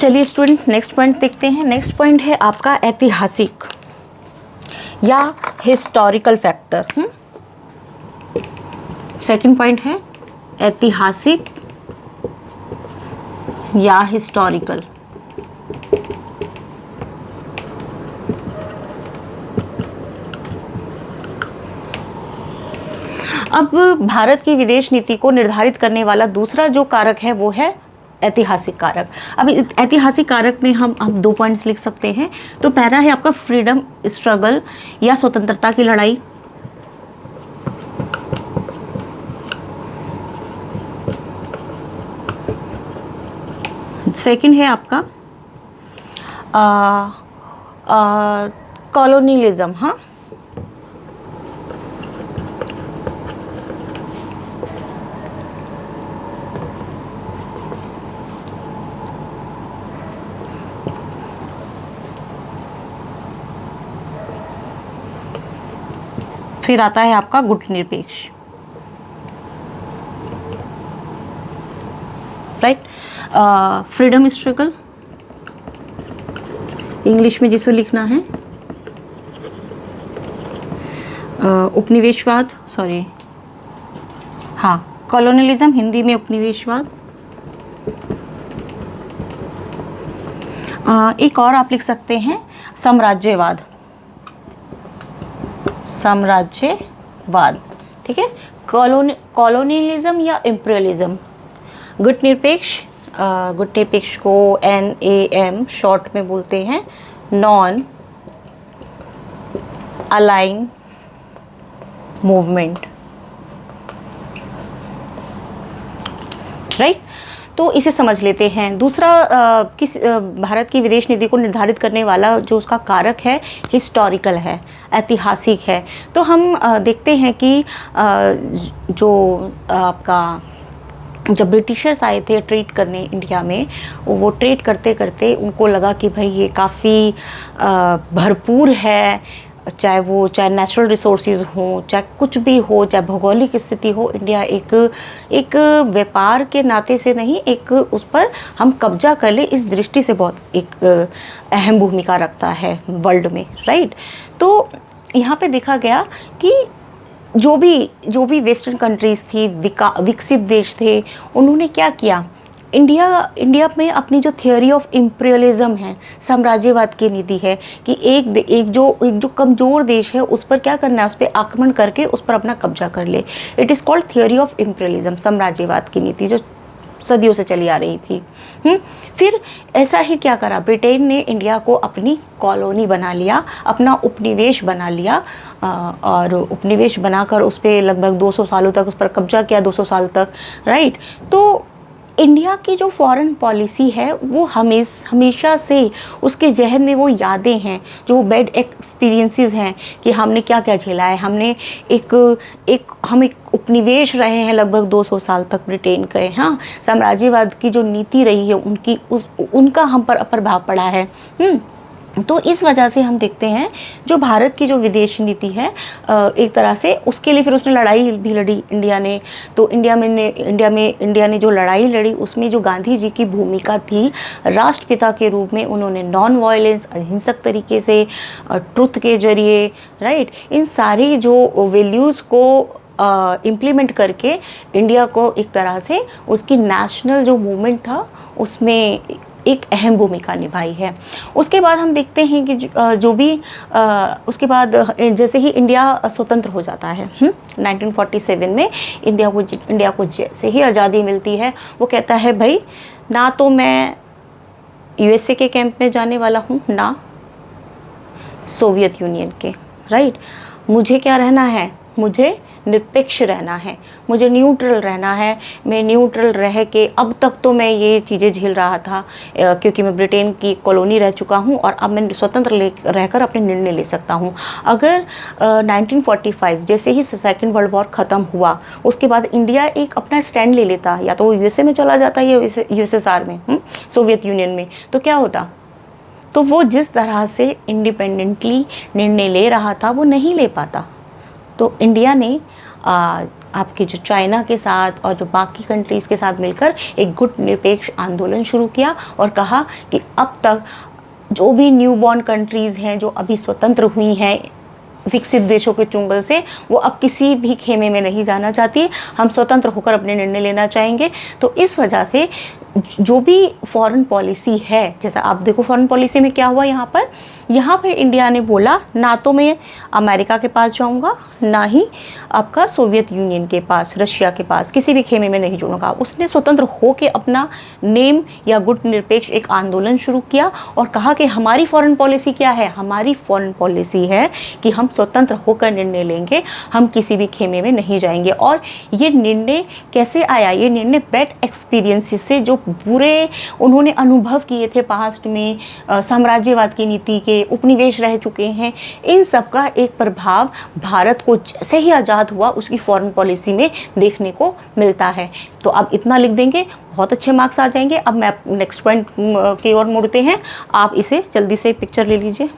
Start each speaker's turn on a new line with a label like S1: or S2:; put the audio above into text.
S1: चलिए students, next point देखते हैं। नेक्स्ट पॉइंट है आपका ऐतिहासिक या हिस्टोरिकल फैक्टर। सेकंड पॉइंट है ऐतिहासिक या हिस्टोरिकल। अब भारत की विदेश नीति को निर्धारित करने वाला दूसरा जो कारक है वो है ऐतिहासिक कारक। अब ऐतिहासिक कारक में हम 2 पॉइंट्स लिख सकते हैं। तो पहला है आपका फ्रीडम स्ट्रगल या स्वतंत्रता की लड़ाई। सेकंड है आपका कॉलोनियलिज्म। हाँ, फिर आता है आपका गुटनिरपेक्ष, राइट। फ्रीडम स्ट्रगल, इंग्लिश में जिसे लिखना है उपनिवेशवाद, सॉरी हाँ, कॉलोनियलिज्म, हिंदी में उपनिवेशवाद। एक और आप लिख सकते हैं साम्राज्यवाद, साम्राज्यवाद, ठीक है। कॉलोनियलिज्म या इम्पीरियलिज्म। गुटनिरपेक्ष, गुटनिरपेक्ष को NAM शॉर्ट में बोलते हैं, नॉन अलाइन मूवमेंट, राइट। तो इसे समझ लेते हैं। दूसरा भारत की विदेश नीति को निर्धारित करने वाला जो उसका कारक है हिस्टोरिकल है, ऐतिहासिक है। तो हम देखते हैं कि जो आपका जब ब्रिटिशर्स आए थे ट्रेड करने इंडिया में, वो ट्रेड करते करते उनको लगा कि भाई ये काफ़ी भरपूर है, चाहे नेचुरल रिसोर्सेज हों, चाहे कुछ भी हो, चाहे भौगोलिक स्थिति हो, इंडिया एक व्यापार के नाते से नहीं, एक उस पर हम कब्जा कर ले, इस दृष्टि से बहुत एक अहम भूमिका रखता है वर्ल्ड में, राइट। तो यहाँ पे देखा गया कि जो भी वेस्टर्न कंट्रीज़ थी, विकसित देश थे, उन्होंने क्या किया, इंडिया में अपनी जो थियोरी ऑफ इम्पीरियलिज्म है, साम्राज्यवाद की नीति है कि एक जो कमज़ोर देश है उस पर क्या करना है, उस पर आक्रमण करके उस पर अपना कब्जा कर ले। It is called theory of imperialism, साम्राज्यवाद की नीति जो सदियों से चली आ रही थी। फिर ऐसा ही क्या करा, ब्रिटेन ने इंडिया को अपनी कॉलोनी बना लिया, अपना उपनिवेश बना लिया, और उपनिवेश बनाकर उस पर लगभग 200 सालों तक उस पर कब्जा किया, 200 साल तक, राइट। तो इंडिया की जो फॉरेन पॉलिसी है वो हमेशा से उसके जहन में वो यादें हैं, जो बैड एक्सपीरियंसेस हैं कि हमने क्या क्या झेला है। हम एक उपनिवेश रहे हैं लगभग 200 साल तक ब्रिटेन के। हाँ, साम्राज्यवाद की जो नीति रही है उनका हम पर प्रभाव पड़ा है। तो इस वजह से हम देखते हैं जो भारत की जो विदेश नीति है, एक तरह से उसके लिए फिर उसने लड़ाई भी लड़ी इंडिया ने। तो इंडिया ने जो लड़ाई लड़ी उसमें जो गांधी जी की भूमिका थी राष्ट्रपिता के रूप में, उन्होंने नॉन वायलेंस, अहिंसक तरीके से, ट्रुथ के जरिए, राइट, इन सारी जो वैल्यूज़ को इम्प्लीमेंट करके इंडिया को एक तरह से उसकी नेशनल जो मूवमेंट था उसमें एक अहम भूमिका निभाई है। उसके बाद हम देखते हैं कि उसके बाद जैसे ही इंडिया स्वतंत्र हो जाता है 1947 में, इंडिया को जैसे ही आज़ादी मिलती है, वो कहता है भाई ना तो मैं USA के कैंप में जाने वाला हूँ, ना सोवियत यूनियन के, राइट। मुझे क्या रहना है, मुझे निरपेक्ष रहना है, मुझे न्यूट्रल रहना है। मैं न्यूट्रल रह के, अब तक तो मैं ये चीज़ें झेल रहा था क्योंकि मैं ब्रिटेन की कॉलोनी रह चुका हूँ, और अब मैं स्वतंत्र रहकर अपने निर्णय ले सकता हूँ। अगर 1945 जैसे ही सेकेंड वर्ल्ड वॉर ख़त्म हुआ, उसके बाद इंडिया एक अपना स्टैंड ले लेता, या तो वो USA में चला जाता या USSR में, सोवियत यूनियन में, तो क्या होता, तो वो जिस तरह से इंडिपेंडेंटली निर्णय ले रहा था वो नहीं ले पाता। तो इंडिया ने आपके जो चाइना के साथ और जो बाकी कंट्रीज़ के साथ मिलकर एक गुट निरपेक्ष आंदोलन शुरू किया और कहा कि अब तक जो भी न्यूबॉर्न कंट्रीज़ हैं, जो अभी स्वतंत्र हुई हैं विकसित देशों के चुंगल से, वो अब किसी भी खेमे में नहीं जाना चाहती। हम स्वतंत्र होकर अपने निर्णय लेना चाहेंगे। तो इस वजह से जो भी फॉरेन पॉलिसी है, जैसा आप देखो फॉरेन पॉलिसी में क्या हुआ यहाँ पर इंडिया ने बोला ना तो मैं अमेरिका के पास जाऊँगा, ना ही आपका सोवियत यूनियन के पास, रशिया के पास, किसी भी खेमे में नहीं जुड़ूंगा। उसने स्वतंत्र हो के अपना नेम या गुट निरपेक्ष एक आंदोलन शुरू किया और कहा कि हमारी फॉरेन पॉलिसी क्या है। हमारी फॉरेन पॉलिसी है कि हम स्वतंत्र होकर निर्णय लेंगे, हम किसी भी खेमे में नहीं जाएंगे। और ये निर्णय कैसे आया? ये निर्णय बैड एक्सपीरियंसेस से, जो बुरे उन्होंने अनुभव किए थे पास्ट में, साम्राज्यवाद की नीति के, उपनिवेश रह चुके हैं, इन सब का एक प्रभाव भारत को जैसे ही आज़ाद हुआ उसकी फॉरेन पॉलिसी में देखने को मिलता है। तो आप इतना लिख देंगे, बहुत अच्छे मार्क्स आ जाएंगे। अब मैं नेक्स्ट पॉइंट की ओर मुड़ते हैं। आप इसे जल्दी से पिक्चर ले लीजिए।